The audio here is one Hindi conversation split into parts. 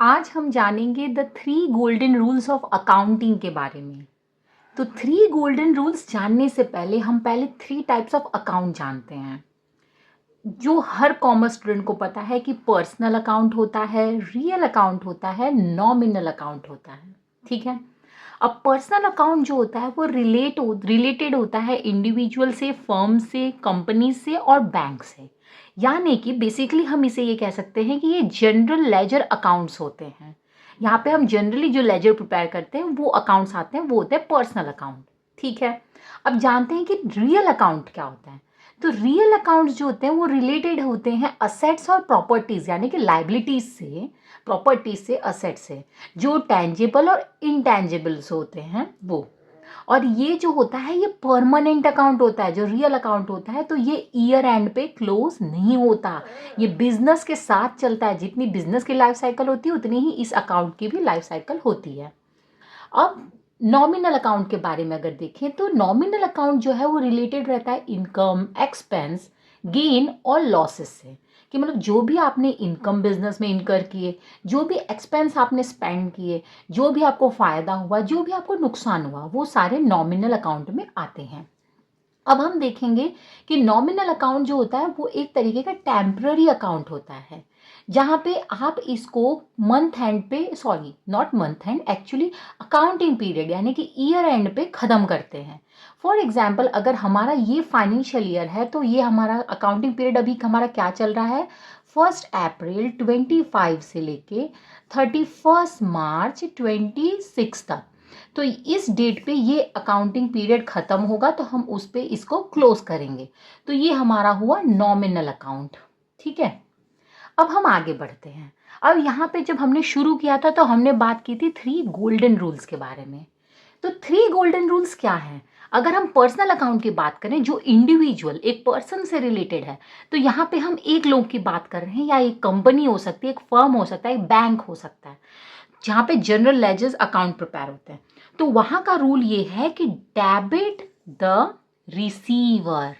आज हम जानेंगे the 3 golden rules of accounting के बारे में। तो 3 गोल्डन रूल्स जानने से पहले हम 3 टाइप्स ऑफ अकाउंट जानते हैं जो हर कॉमर्स स्टूडेंट को पता है कि पर्सनल अकाउंट होता है, रियल अकाउंट होता है, नॉमिनल अकाउंट होता है। ठीक है। अब पर्सनल अकाउंट जो होता है वो रिलेटेड होता है इंडिविजुअल से, फर्म से, कंपनी से और बैंक से। यानी कि बेसिकली हम इसे ये कह सकते हैं कि ये जनरल लेजर अकाउंट्स होते हैं। यहाँ पे हम जनरली जो लेजर प्रिपेयर करते हैं वो अकाउंट्स आते हैं, वो होते हैं पर्सनल अकाउंट। ठीक है। अब जानते हैं कि रियल अकाउंट क्या होता है। तो रियल अकाउंट्स जो होते हैं वो रिलेटेड होते हैं असेट्स और प्रॉपर्टीज, यानी कि लाइबिलिटीज से, प्रॉपर्टीज से, असेट से, जो टेंजिबल और इनटेंजिबल्स होते हैं वो। और ये जो होता है ये परमानेंट अकाउंट होता है। जो रियल अकाउंट होता है तो ये ईयर एंड पे क्लोज नहीं होता, ये बिजनेस के साथ चलता है। जितनी बिजनेस की लाइफ साइकिल होती है उतनी ही इस अकाउंट की भी लाइफ साइकिल होती है। अब नॉमिनल अकाउंट के बारे में अगर देखें तो नॉमिनल अकाउंट जो है वो रिलेटेड रहता है इनकम, एक्सपेंस, गेन और लॉसेस से। कि मतलब जो भी आपने इनकम बिजनेस में इनकर किए, जो भी एक्सपेंस आपने स्पेंड किए, जो भी आपको फ़ायदा हुआ, जो भी आपको नुकसान हुआ, वो सारे नॉमिनल अकाउंट में आते हैं। अब हम देखेंगे कि नॉमिनल अकाउंट जो होता है वो एक तरीके का टेम्पररी अकाउंट होता है, जहाँ पे आप इसको मंथ एंड पे, sorry not month and, actually accounting period यानी कि ईयर एंड पे ख़त्म करते हैं। फॉर एग्जाम्पल अगर हमारा ये फाइनेंशियल ईयर है तो ये हमारा अकाउंटिंग पीरियड अभी हमारा क्या चल रहा है, 1 अप्रैल 25 से लेके 31 मार्च 26 तक। तो इस डेट पे ये अकाउंटिंग पीरियड ख़त्म होगा तो हम उस पे इसको क्लोज करेंगे। तो ये हमारा हुआ नॉमिनल अकाउंट। ठीक है। अब हम आगे बढ़ते हैं। अब यहाँ पे जब हमने शुरू किया था तो हमने बात की थी 3 गोल्डन रूल्स के बारे में। तो 3 गोल्डन रूल्स क्या हैं? अगर हम पर्सनल अकाउंट की बात करें जो इंडिविजुअल एक पर्सन से रिलेटेड है, तो यहाँ पे हम एक लोग की बात कर रहे हैं, या एक कंपनी हो सकती है, एक फर्म हो सकता है, एक बैंक हो सकता है, जहाँ पे जनरल लेजर्स अकाउंट प्रिपेयर होते हैं। तो वहाँ का रूल ये है कि debit the receiver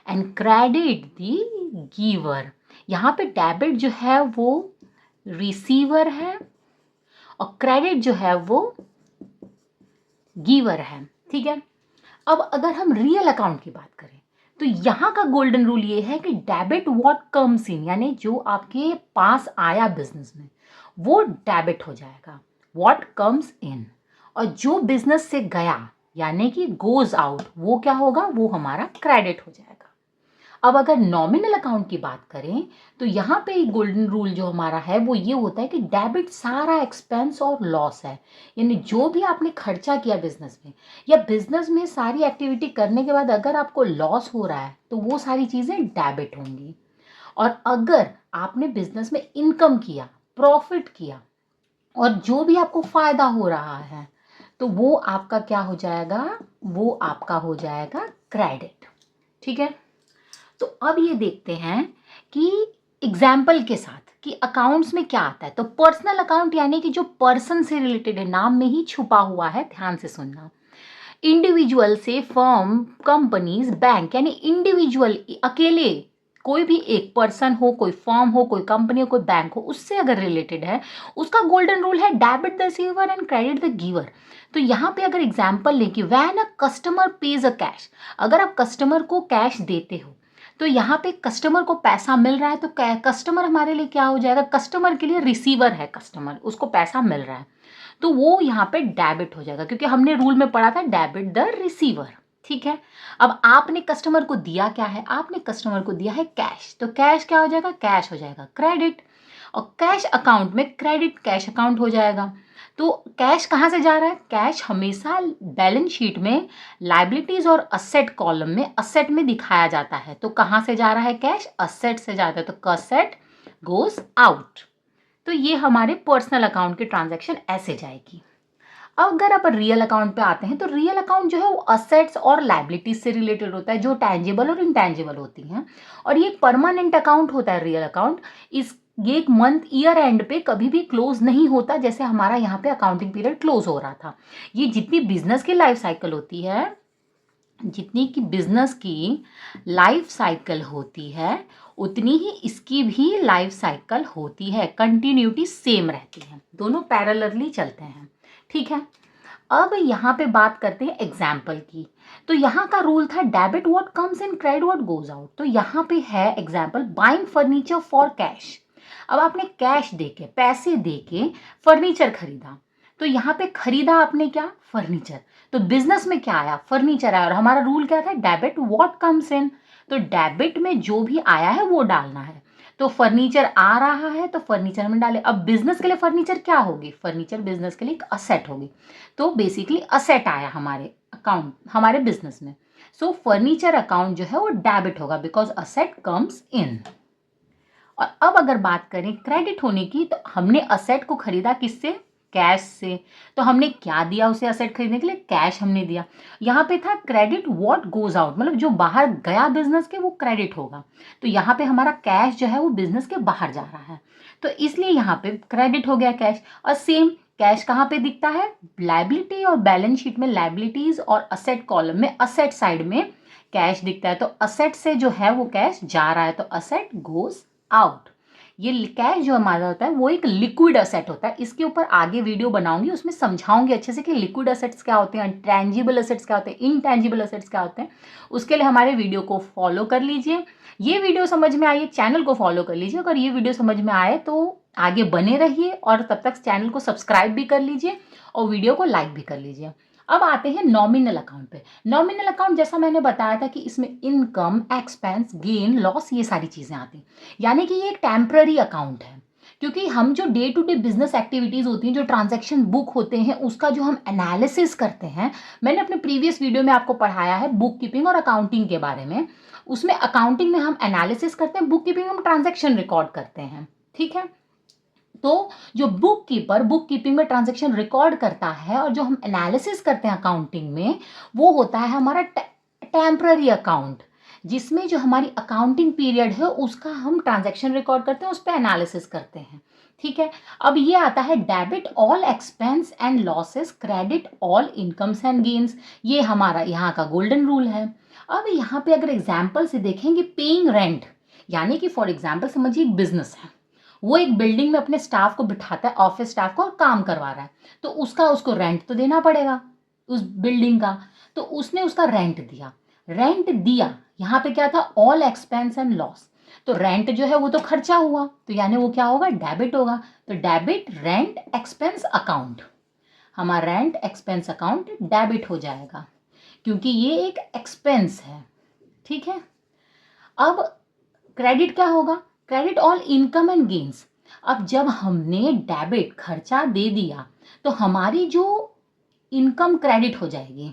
and credit the giver. यहाँ पे डेबिट जो है वो रिसीवर है और क्रेडिट जो है वो गिवर है। ठीक है। अब अगर हम रियल अकाउंट की बात करें तो यहाँ का गोल्डन रूल ये है कि डेबिट व्हाट कम्स इन, यानी जो आपके पास आया बिजनेस में वो डेबिट हो जाएगा, व्हाट कम्स इन। और जो बिजनेस से गया यानी कि गोज आउट, वो क्या होगा, वो हमारा क्रेडिट हो जाएगा। अब अगर नॉमिनल अकाउंट की बात करें तो यहाँ पे एक गोल्डन रूल जो हमारा है वो ये होता है कि डेबिट सारा एक्सपेंस और लॉस है, यानी जो भी आपने खर्चा किया बिजनेस में, या बिजनेस में सारी एक्टिविटी करने के बाद अगर आपको लॉस हो रहा है तो वो सारी चीज़ें डेबिट होंगी। और अगर आपने बिजनेस में इनकम किया, प्रॉफिट किया और जो भी आपको फायदा हो रहा है तो वो आपका क्या हो जाएगा, वो आपका हो जाएगा क्रेडिट। ठीक है। तो अब ये देखते हैं कि एग्जाम्पल के साथ कि अकाउंट्स में क्या आता है। तो पर्सनल अकाउंट यानी कि जो पर्सन से रिलेटेड है, नाम में ही छुपा हुआ है, ध्यान से सुनना। इंडिविजुअल से फर्म, कंपनीज, बैंक, यानी इंडिविजुअल अकेले कोई भी एक पर्सन हो, कोई फर्म हो, कोई कंपनी हो, कोई बैंक हो, उससे अगर रिलेटेड है, उसका गोल्डन रूल है debit the receiver and credit the giver. तो यहाँ पे अगर एग्जाम्पल लें कि when a customer page a cash, अगर आप कस्टमर को कैश देते हो तो यहाँ पे कस्टमर को पैसा मिल रहा है, तो कस्टमर हमारे लिए क्या हो जाएगा, कस्टमर के लिए रिसीवर है, कस्टमर उसको पैसा मिल रहा है तो वो यहाँ पे डेबिट हो जाएगा, क्योंकि हमने रूल में पढ़ा था डेबिट द रिसीवर। ठीक है। अब आपने कस्टमर को दिया क्या है, आपने कस्टमर को दिया है कैश, तो कैश क्या हो जाएगा, कैश हो जाएगा क्रेडिट। और कैश अकाउंट में क्रेडिट कैश अकाउंट हो जाएगा। तो कैश कहाँ से जा रहा है, कैश हमेशा बैलेंस शीट में लाइबिलिटीज और असेट कॉलम में असेट में दिखाया जाता है। तो कहाँ से जा रहा है कैश, असेट से जाता है, तो कसेट गोज आउट। तो ये हमारे पर्सनल अकाउंट की ट्रांजैक्शन ऐसे जाएगी। अब अगर आप रियल अकाउंट पे आते हैं तो रियल अकाउंट जो है वो असेट्स और लाइबिलिटीज से रिलेटेड होता है, जो टैंजिबल और इनटैंजिबल होती हैं। और ये परमानेंट अकाउंट होता है रियल अकाउंट। ये एक मंथ ईयर एंड पे कभी भी क्लोज नहीं होता, जैसे हमारा यहाँ पे अकाउंटिंग पीरियड क्लोज हो रहा था। ये जितनी बिजनेस की लाइफ साइकिल होती है, जितनी की बिजनेस की लाइफ साइकिल होती है उतनी ही इसकी भी लाइफ साइकिल होती है, कंटिन्यूटी सेम रहती है, दोनों पैरेलली चलते हैं। ठीक है, अब यहाँ पे बात करते हैं एग्जाम्पल की। तो यहाँ का रूल था debit what comes in, credit what goes out. तो यहाँ पे है example, buying furniture for cash. अब आपने कैश देके, पैसे देके फर्नीचर खरीदा, तो यहाँ पे खरीदा आपने क्या, फर्नीचर। तो बिजनेस में क्या आया, फर्नीचर आया, और हमारा रूल क्या था, डेबिट व्हाट कम्स इन। तो डेबिट में जो भी आया है वो डालना है। तो फर्नीचर आ रहा है तो फर्नीचर में डाले। अब बिजनेस के लिए फर्नीचर क्या होगी, फर्नीचर बिजनेस के लिए एक असेट होगी। तो बेसिकली असेट आया हमारे अकाउंट, हमारे बिजनेस में। सो फर्नीचर अकाउंट जो है वो डेबिट होगा, बिकॉज असेट कम्स इन। और अब अगर बात करें क्रेडिट होने की, तो हमने असेट को खरीदा किससे, कैश से। तो हमने क्या दिया उसे असेट खरीदने के लिए, कैश हमने दिया। यहाँ पे था क्रेडिट व्हाट गोज आउट, मतलब जो बाहर गया बिजनेस के वो क्रेडिट होगा। तो यहाँ पे हमारा कैश जो है वो बिजनेस के बाहर जा रहा है, तो इसलिए यहाँ पे क्रेडिट हो गया कैश। और सेम कैश कहाँ पे दिखता है, लायबिलिटी और बैलेंस शीट में लायबिलिटीज और असेट कॉलम में असेट साइड में कैश दिखता है। तो असेट से जो है वो कैश जा रहा है, तो असेट गोज आउट। ये कैश जो हमारा होता है वो एक लिक्विड असेट होता है। इसके ऊपर आगे वीडियो बनाऊंगी, उसमें समझाऊंगी अच्छे से कि लिक्विड असेट्स क्या होते हैं, टैंजिबल असेट्स क्या होते हैं, इनटैंजिबल असेट्स क्या होते हैं। उसके लिए हमारे वीडियो को फॉलो कर लीजिए। ये वीडियो समझ में आई, चैनल को फॉलो कर लीजिए। अगर ये वीडियो समझ में आए तो आगे बने रहिए, और तब तक चैनल को सब्सक्राइब भी कर लीजिए और वीडियो को लाइक भी कर लीजिए। अब आते हैं नॉमिनल अकाउंट पे। नॉमिनल अकाउंट जैसा मैंने बताया था कि इसमें इनकम, एक्सपेंस, गेन, लॉस, ये सारी चीजें आती हैं। यानी कि ये एक टेम्पररी अकाउंट है, क्योंकि हम जो day to day business activities होती हैं, जो ट्रांजैक्शन बुक होते हैं, उसका जो हम एनालिसिस करते हैं। मैंने अपने प्रीवियस वीडियो में आपको पढ़ाया है बुक कीपिंग और अकाउंटिंग के बारे में। उसमें अकाउंटिंग में हम एनालिसिस करते हैं, बुक कीपिंग में हम ट्रांजैक्शन रिकॉर्ड करते हैं। ठीक है, तो जो बुक कीपर बुक कीपिंग में ट्रांजैक्शन रिकॉर्ड करता है, और जो हम एनालिसिस करते हैं अकाउंटिंग में, वो होता है हमारा टेम्पररी अकाउंट, जिसमें जो हमारी अकाउंटिंग पीरियड है उसका हम ट्रांजैक्शन रिकॉर्ड करते हैं, उस पर एनालिसिस करते हैं। ठीक है, अब ये आता है debit all expense and losses, credit all incomes and gains. ये हमारा यहाँ का गोल्डन रूल है। अब यहाँ पे अगर एग्जाम्पल से देखेंगे, पेइंग रेंट, यानी कि फॉर एग्जाम्पल समझिए एक बिजनेस है, वो एक बिल्डिंग में अपने स्टाफ को बिठाता है, ऑफिस स्टाफ को, और काम करवा रहा है। तो उसको रेंट तो देना पड़ेगा उस बिल्डिंग का। तो उसने उसका रेंट दिया। यहाँ पे क्या था, ऑल एक्सपेंस एंड लॉस। तो रेंट जो है वो तो खर्चा हुआ, तो यानी वो क्या होगा, डेबिट होगा। तो डेबिट रेंट एक्सपेंस अकाउंट, हमारा रेंट एक्सपेंस अकाउंट डेबिट हो जाएगा, क्योंकि ये एक एक्सपेंस है। ठीक है, अब क्रेडिट क्या होगा, credit all income and gains. अब जब हमने डेबिट खर्चा दे दिया, तो हमारी जो इनकम क्रेडिट हो जाएगी,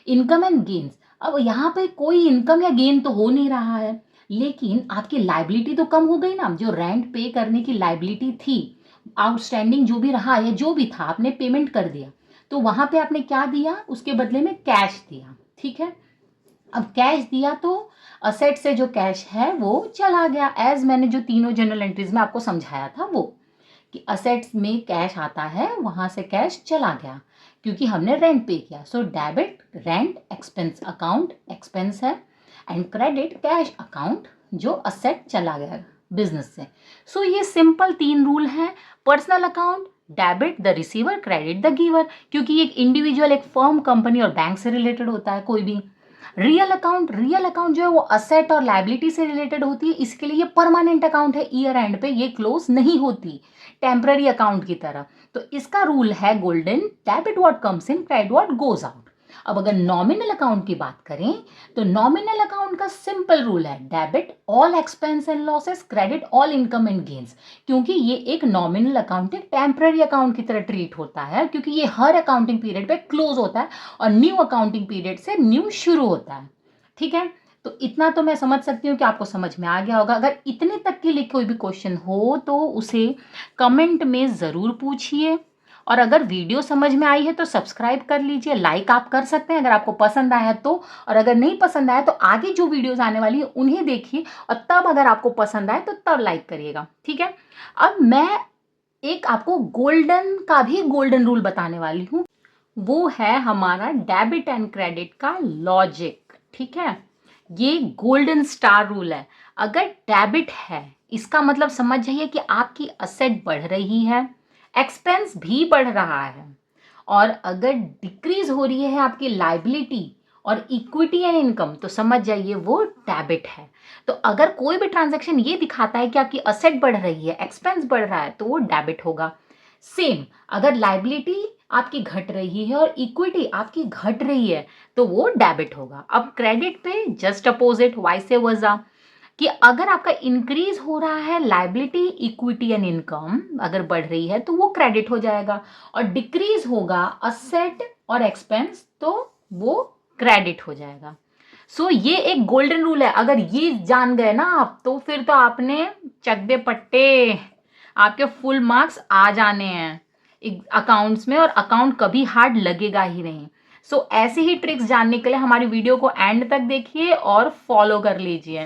इनकम एंड गेन्स। अब यहाँ पे कोई इनकम या गेन तो हो नहीं रहा है, लेकिन आपकी लाइबिलिटी तो कम हो गई ना। जो रेंट पे करने की लाइबिलिटी थी, आउटस्टैंडिंग जो भी रहा या जो भी था, आपने पेमेंट कर दिया, तो वहां पे आपने क्या दिया, उसके बदले में कैश दिया। ठीक है, अब कैश दिया तो असेट से जो कैश है वो चला गया। एज मैंने जो तीनों जनरल एंट्रीज में आपको समझाया था, वो कि असेट्स में कैश आता है, वहां से कैश चला गया क्योंकि हमने रेंट पे किया। So debit rent expense account expense है, एंड क्रेडिट कैश अकाउंट जो असेट चला गया बिजनेस से। सो ये सिंपल 3 रूल हैं। Personal account, debit the receiver, credit the giver, क्योंकि एक इंडिविजुअल, एक फर्म, कंपनी और बैंक से रिलेटेड होता है कोई भी। रियल अकाउंट जो है वो असेट और लाइबिलिटी से रिलेटेड होती है, इसके लिए ये परमानेंट अकाउंट है, ईयर एंड पे ये क्लोज नहीं होती, टेम्पररी अकाउंट की तरह। तो इसका रूल है golden, debit what comes in, credit what goes out. अब अगर नॉमिनल अकाउंट की बात करें, तो नॉमिनल अकाउंट का सिंपल रूल है debit all expense and losses, credit all income and gains. क्योंकि ये एक नॉमिनल अकाउंट एक टेम्पररी अकाउंट की तरह ट्रीट होता है, क्योंकि ये हर अकाउंटिंग पीरियड पे क्लोज होता है और न्यू अकाउंटिंग पीरियड से न्यू शुरू होता है। ठीक है, तो इतना तो मैं समझ सकती हूँ कि आपको समझ में आ गया होगा। अगर इतने तक के लिए कोई भी क्वेश्चन हो तो उसे कमेंट में ज़रूर पूछिए, और अगर वीडियो समझ में आई है तो सब्सक्राइब कर लीजिए, लाइक आप कर सकते हैं अगर आपको पसंद आया तो, और अगर नहीं पसंद आया तो आगे जो वीडियोस आने वाली है उन्हें देखिए, और तब अगर आपको पसंद आए तो तब लाइक करिएगा। ठीक है, अब मैं एक आपको गोल्डन का भी गोल्डन रूल बताने वाली हूँ, वो है हमारा डेबिट एंड क्रेडिट का लॉजिक। ठीक है, ये गोल्डन स्टार रूल है। अगर डेबिट है इसका मतलब समझ जाइए कि आपकी असेट बढ़ रही है, एक्सपेंस भी बढ़ रहा है। और अगर डिक्रीज हो रही है आपकी लाइबिलिटी और इक्विटी एंड इनकम तो समझ जाइए वो डेबिट है। तो अगर कोई भी ट्रांजैक्शन ये दिखाता है कि आपकी असेट बढ़ रही है, एक्सपेंस बढ़ रहा है, तो वो डेबिट होगा। सेम अगर लाइबिलिटी आपकी घट रही है और इक्विटी आपकी घट रही है तो वो डेबिट होगा। अब क्रेडिट पे जस्ट अपोजिट, वाइस वर्सा, कि अगर आपका इंक्रीज हो रहा है लाइबिलिटी, इक्विटी एंड इनकम अगर बढ़ रही है तो वो क्रेडिट हो जाएगा, और डिक्रीज होगा असेट और एक्सपेंस तो वो क्रेडिट हो जाएगा। सो ये एक गोल्डन रूल है। अगर ये जान गए ना आप तो फिर तो आपने चक दे पट्टे, आपके फुल मार्क्स आ जाने हैं अकाउंट्स में, और अकाउंट कभी हार्ड लगेगा ही नहीं। सो ऐसे ही ट्रिक्स जानने के लिए हमारी वीडियो को एंड तक देखिए और फॉलो कर लीजिए।